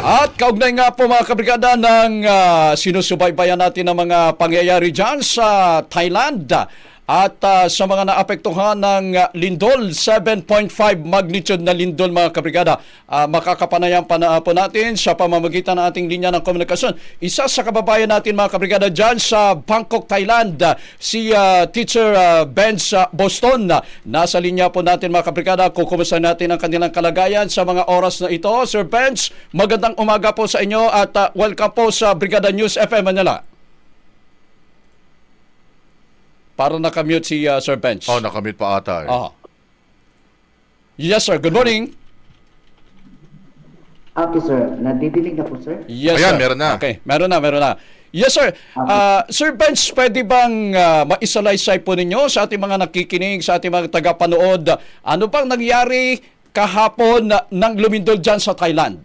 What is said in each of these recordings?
At kaugnay nga po mga kabrigada ng sinusubaybayan natin ng mga pangyayari dyan sa Thailand at sa mga naapektuhan ng lindol, 7.5 magnitude na lindol mga kabrigada. Makakapanayan pa po natin sa pamamagitan ng ating linya ng komunikasyon. Isa sa kababayan natin mga kabrigada dyan sa Bangkok, Thailand, si Teacher Benz Boston. Nasa linya po natin mga kabrigada. Kukumusta natin ang kanilang kalagayan sa mga oras na ito. Sir Benz, magandang umaga po sa inyo at welcome po sa Brigada News FM Manila. Para nakamute si Sir Benz. Nakamute pa ata. Yes, sir. Good morning. Okay, sir. Nadidinig na po, sir? Yes, Ayan, sir. meron na. Okay, meron na. Yes, sir. Sir Benz, pwede bang maisalaysay po ninyo sa ating mga nakikinig, sa ating mga tagapanood, ano bang nangyari kahapon ng lumindol dyan sa Thailand?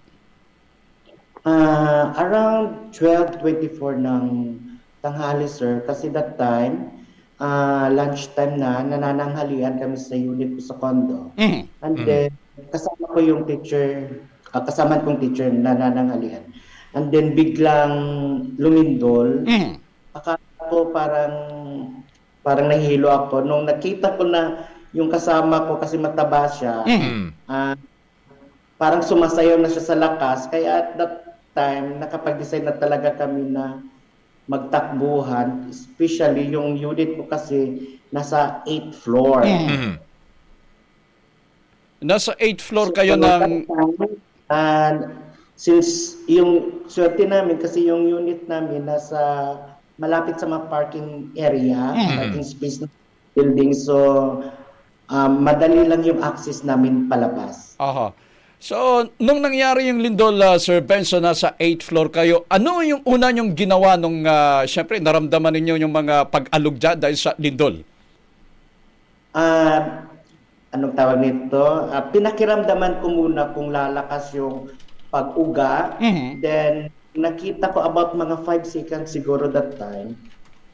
Around 12:24 ng tanghali, sir. Kasi that time, lunchtime na, nanananghalian kami sa unit ko sa condo. And then, kasama ko yung teacher, kasama kong teacher nanananghalian. And then, biglang lumindol. Akala ko parang nahilo ako. Nung nakita ko na yung kasama ko kasi mataba siya, parang sumasayaw na siya sa lakas. Kaya at that time, nakapag-decide na talaga kami na magtakbuhan, especially yung unit ko kasi nasa 8th floor. Nasa 8th floor kayo ng... And since yung swerte namin, kasi yung unit namin nasa malapit sa mga parking area, parking space ng building, so madali lang yung access namin palabas. Aha. So, nung nangyari yung lindol, Sir Benz, nasa 8th floor kayo, ano yung una nyong ginawa nung, syempre, naramdaman ninyo yung mga pag-alog dyan dahil sa lindol? Anong tawag nito? Pinakiramdaman ko muna kung lalakas yung pag-uga. Then, nakita ko about mga 5 seconds siguro that time,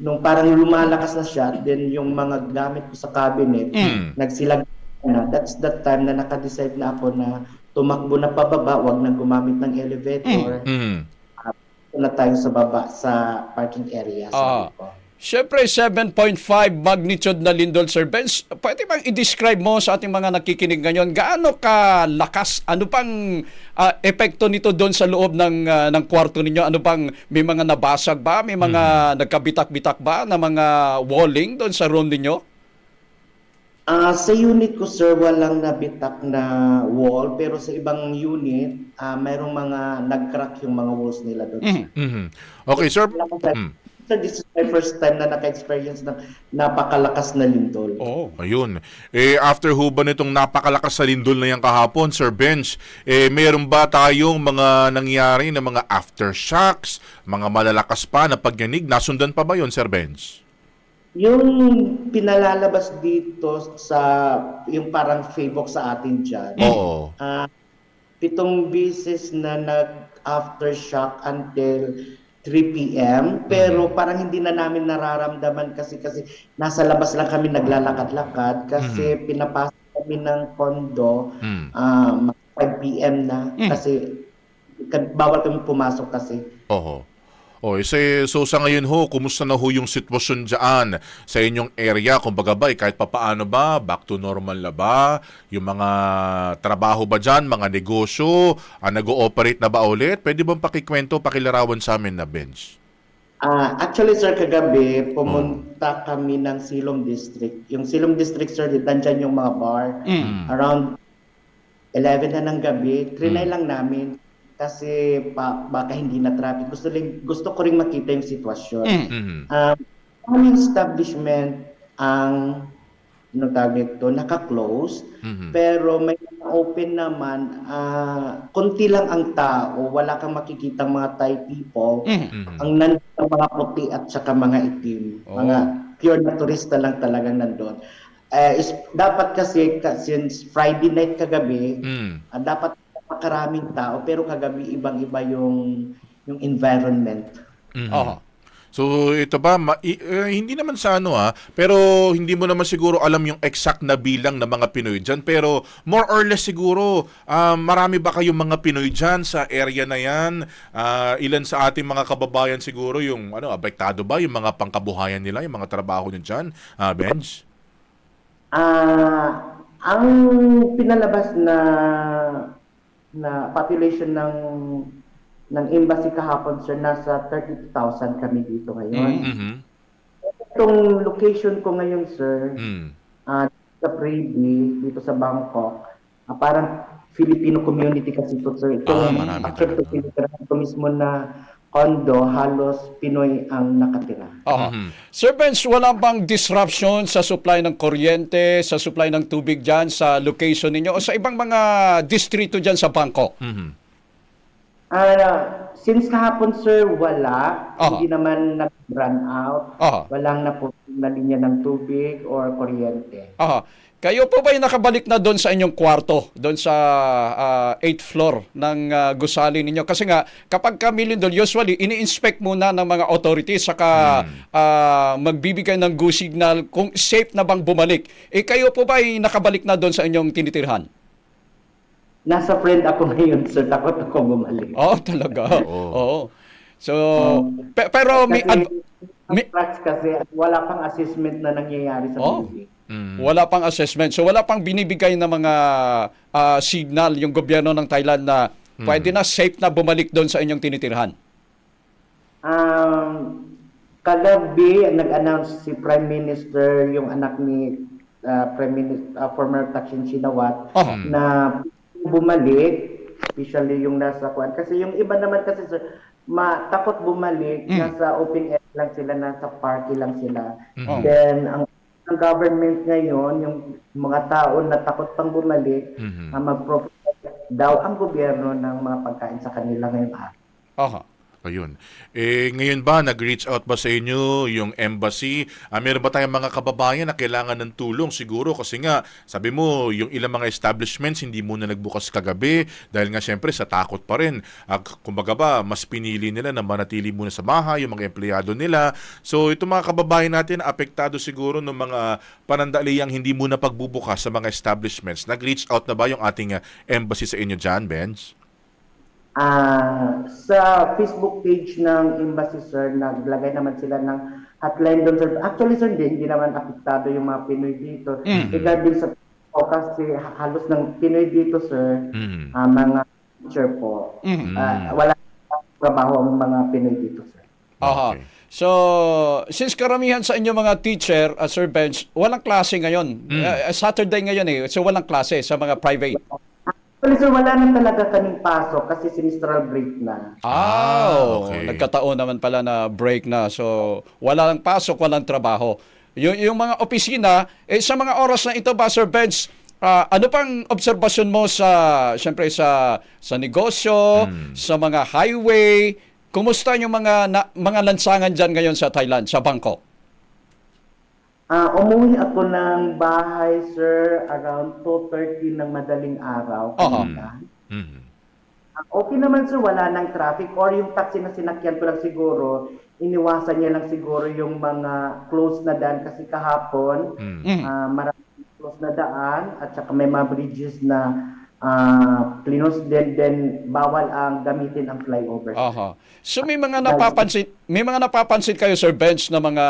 nung parang lumalakas na siya, then yung mga gamit ko sa cabinet, nagsilag na. That's that time na naka-decide na ako na tumakbo na pababa, wag nang gumamit ng elevator. Na tayo sa baba sa parking area. Siyempre, 7.5 magnitude na lindol, Sir Benz. Pwede bang i-describe mo sa ating mga nakikinig ngayon, gaano kalakas, ano pang epekto nito doon sa loob ng kwarto ninyo? Ano bang, may mga nabasag ba? May mga nagkabitak-bitak ba na mga walling doon sa room ninyo? Sa unit ko, sir, walang nabitak na wall, pero sa ibang unit, mayroong mga nag-crack yung mga walls nila doon. Okay, sir. Sir, this is my first time na naka-experience ng napakalakas na lindol. Ayun. After ho ba nitong napakalakas na lindol na yan kahapon, Sir Benz, meron ba tayong mga nangyari na mga aftershocks, mga malalakas pa na pagyanig? Nasundan pa ba yun, Sir Benz? Yung pinalalabas dito sa, yung parang Facebook sa atin dyan, 7 beses na nag-aftershock until 3 p.m. Pero parang hindi na namin nararamdaman kasi nasa labas lang kami naglalakad-lakad kasi pinapasok kami ng condo 5 p.m. na kasi bawal kami pumasok kasi. So sa ngayon ho, kumusta na ho yung sitwasyon dyan sa inyong area? Kumbaga ba, kahit papaano ba, back to normal na ba? Yung mga trabaho ba dyan, mga negosyo, nag-ooperate na ba ulit? Pwede bang pakikwento, pakilarawan sa amin na, Benz? Actually, sir, kagabi, pumunta kami ng Silom District. Yung Silom District, sir, nandyan yung mga bar. Around 11 na ng gabi, trinay lang namin. Kasi baka hindi na traffic. Gusto ko ring makita yung sitwasyon. Aming establishment ang naka-close, pero may open naman, konti lang ang tao, wala kang makikitang mga Thai people, ang nandun mga puti at saka mga itim. Mga pure na turista lang talagang nandun. Dapat kasi since Friday night kagabi, dapat makaraming tao, pero kagabi ibang-iba yung environment. So ito ba, hindi naman sa ano pero hindi mo naman siguro alam yung exact na bilang ng mga Pinoy dyan, pero more or less siguro, marami ba kayong mga Pinoy dyan sa area na yan? Ilan sa ating mga kababayan siguro yung apektado ba yung mga pangkabuhayan nila, yung mga trabaho nyo dyan, Benj? Ang pinalabas na population ng embassy kahapon, sir, nasa 32,000 kami dito ngayon. Mhm. Itong location ko ngayon, sir, Mm. sa Prairie, dito sa Bangkok, parang Filipino community kasi ito, sir. Marami Actually, talaga. ito mismo na condo, halos Pinoy ang nakatira. Aha. Sir Benz, wala bang disruption sa supply ng kuryente, sa supply ng tubig dyan sa location ninyo o sa ibang mga distrito dyan sa Bangkok? Mhm. Since kahapon, sir, wala. Aha. Hindi naman nag-run out. Aha. Walang naputol na linya ng tubig or kuryente. Aha. Kayo po ba yung nakabalik na doon sa inyong kwarto, doon sa 8th floor ng gusali ninyo? Kasi nga, kapag kami Lindol, usually, ini-inspect muna ng mga authorities saka magbibigay ng go signal kung safe na bang bumalik. Kayo po ba ay nakabalik na doon sa inyong tinitirhan? Nasa friend ako ngayon, sir. Takot ako bumalik. Oo, talaga. Oo. So, pero may Tracks kasi wala pang assessment na nangyayari sa building. wala pang assessment. So wala pang binibigay na mga signal yung gobyerno ng Thailand na pwede na safe na bumalik doon sa inyong tinitirhan. Kagabi, nag-announce si Prime Minister, yung anak ni former Thaksin Shinawatra, na bumalik, especially yung nasa kuan. Kasi yung iba naman kasi, sir, takot bumalik, nasa open air lang sila, nasa party lang sila. Then, ang government ngayon, yung mga tao na takot pang bumalik, mag-provide daw ang gobyerno ng mga pagkain sa kanila ngayong araw. Aha. Ayun. Ngayon ba, nag-reach out ba sa inyo yung embassy? Meron ba tayong mga kababayan na kailangan ng tulong siguro? Kasi nga, sabi mo, yung ilang mga establishments hindi muna nagbukas kagabi dahil nga syempre sa takot pa rin. Kumbaga ba, mas pinili nila na manatili muna sa bahay, yung mga empleyado nila. So, itong mga kababayan natin, apektado siguro ng mga panandaliang hindi muna pagbubukas sa mga establishments. Nag-reach out na ba yung ating embassy sa inyo dyan, Benj? Sa Facebook page ng Embassy, sir, naglagay naman sila ng hotline doon, sir. Actually, sir, hindi naman apektado yung mga Pinoy dito. Regarding sa kasi halos ng Pinoy dito, sir, mga teacher po. Wala trabaho ang mga Pinoy dito, sir. Aha. Okay. So, since karamihan sa inyo mga teacher, Sir Benz, walang klase ngayon. Saturday ngayon so walang klase sa mga private. Actually, sir, wala na talaga kaming pasok kasi semestral break na. Okay. Nagkataon naman pala na break na. So, wala lang pasok, walang trabaho. Yung mga opisina, sa mga oras na ito ba, Sir Benz, ano pang obserbasyon mo syempre sa negosyo, sa mga highway? Kumusta yung mga lansangan dyan ngayon sa Thailand, sa Bangkok? Umuwi ako ng bahay, sir, around 2:30 ng madaling araw. Okay naman, sir, wala nang traffic or yung taxi na sinakyan ko lang siguro, iniwasan niya lang siguro yung mga close na daan kasi kahapon, maraming close na daan at saka may mga bridges na klinos then bawal ang gamitin ang flyover. Aha. So may mga napapansin kayo, Sir Benz, na mga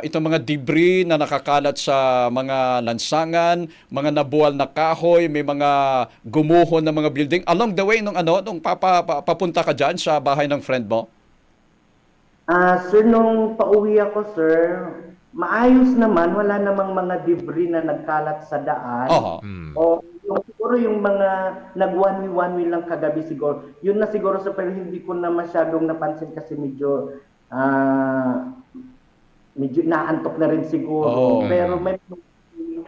itong mga debris na nakakalat sa mga lansangan, mga nabuwal na kahoy, may mga gumuho na mga building along the way nung papunta ka diyan sa bahay ng friend mo? Sir, nung pauwi ako, sir, maayos naman, wala namang mga debris na nagkalat sa daan. O siguro yung mga nag one way lang kagabi siguro. Yun na siguro, sir, pero hindi ko na masyadong napansin kasi medyo naantok na rin siguro. Pero may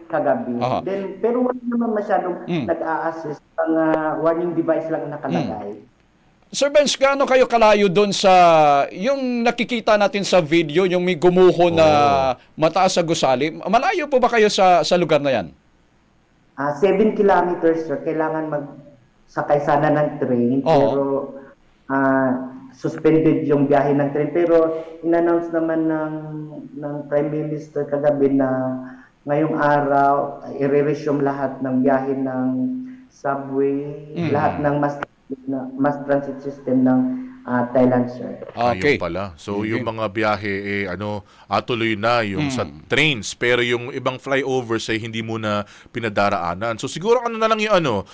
kagabi. Pero wala naman masyadong nag-a-assist. Ang warning device lang nakalagay. Sir Benz, gaano kayo kalayo doon sa yung nakikita natin sa video, yung may gumuho na mataas sa gusali? Malayo po ba kayo sa lugar na yan? 7 kilometers, sir. Kailangan magsakay sana ng train. Pero suspended yung biyahe ng train. Pero in-announce naman ng Prime Minister kagabi na ngayong araw i-resume lahat ng biyahe ng subway, lahat ng mass transit system ng Thailand, sir. Okay. Ayun pala. So yung mga biyahe tuloy na yung sa trains pero yung ibang flyovers ay hindi muna pinadaraanan. So siguro ano na lang yung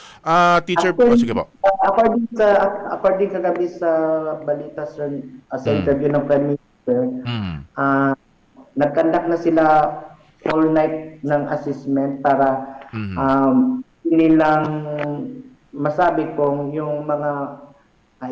teacher sige po. According kagabi sa balita, sir, sa interview ng Prime Minister, nag-conduct na sila all night ng assessment para nilang masabi kung yung mga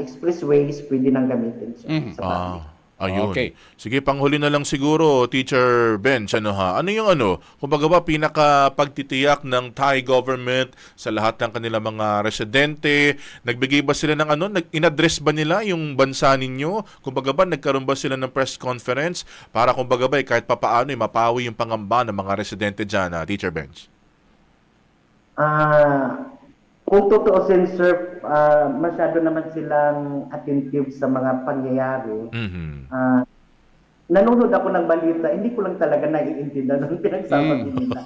expressways pwede nang gamitin sa public. Ayun. Okay. Sige, panghuli na lang siguro, Teacher Bench, ano yung kumbaga ba pinaka-pagtitiyak ng Thai government sa lahat ng kanilang mga residente? Nagbigay ba sila ng in-address ba nila yung bansa ninyo? Kumbaga ba nagkaroon ba sila ng press conference para kumbaga ba kahit papaano mapawi yung pangamba ng mga residente dyan, Teacher Bench? Kung tutuusin, sir, masyado naman silang attentive sa mga pangyayari. Nanonood ako ng balita, hindi ko lang talaga naiintindihan ng pinagsasabi nila.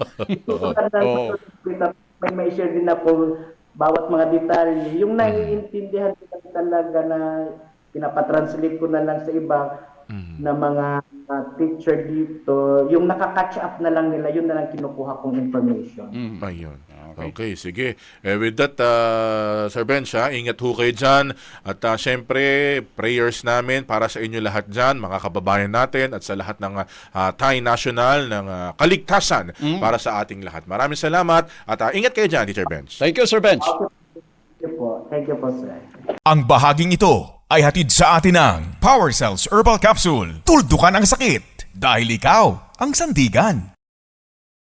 May share din ako bawat mga detalye. Yung naiintindihan ko lang talaga na pinapatranslate ko na lang sa iba na mga teacher dito, yung nakaka-catch up na lang nila, yun na lang kinukuha kong information. Ayun. Okay, sige. With that, Sir Bench, ingat ho kayo dyan. At syempre, prayers namin para sa inyo lahat dyan, mga kababayan natin, at sa lahat ng Thai National ng kaligtasan para sa ating lahat. Maraming salamat at ingat kayo dyan, Teacher Bench. Thank you, Sir Bench. Thank you po, sir. Ang bahaging ito ay hatid sa atin ng Power Cells Herbal Capsule. Tuldukan ang sakit dahil ikaw ang sandigan.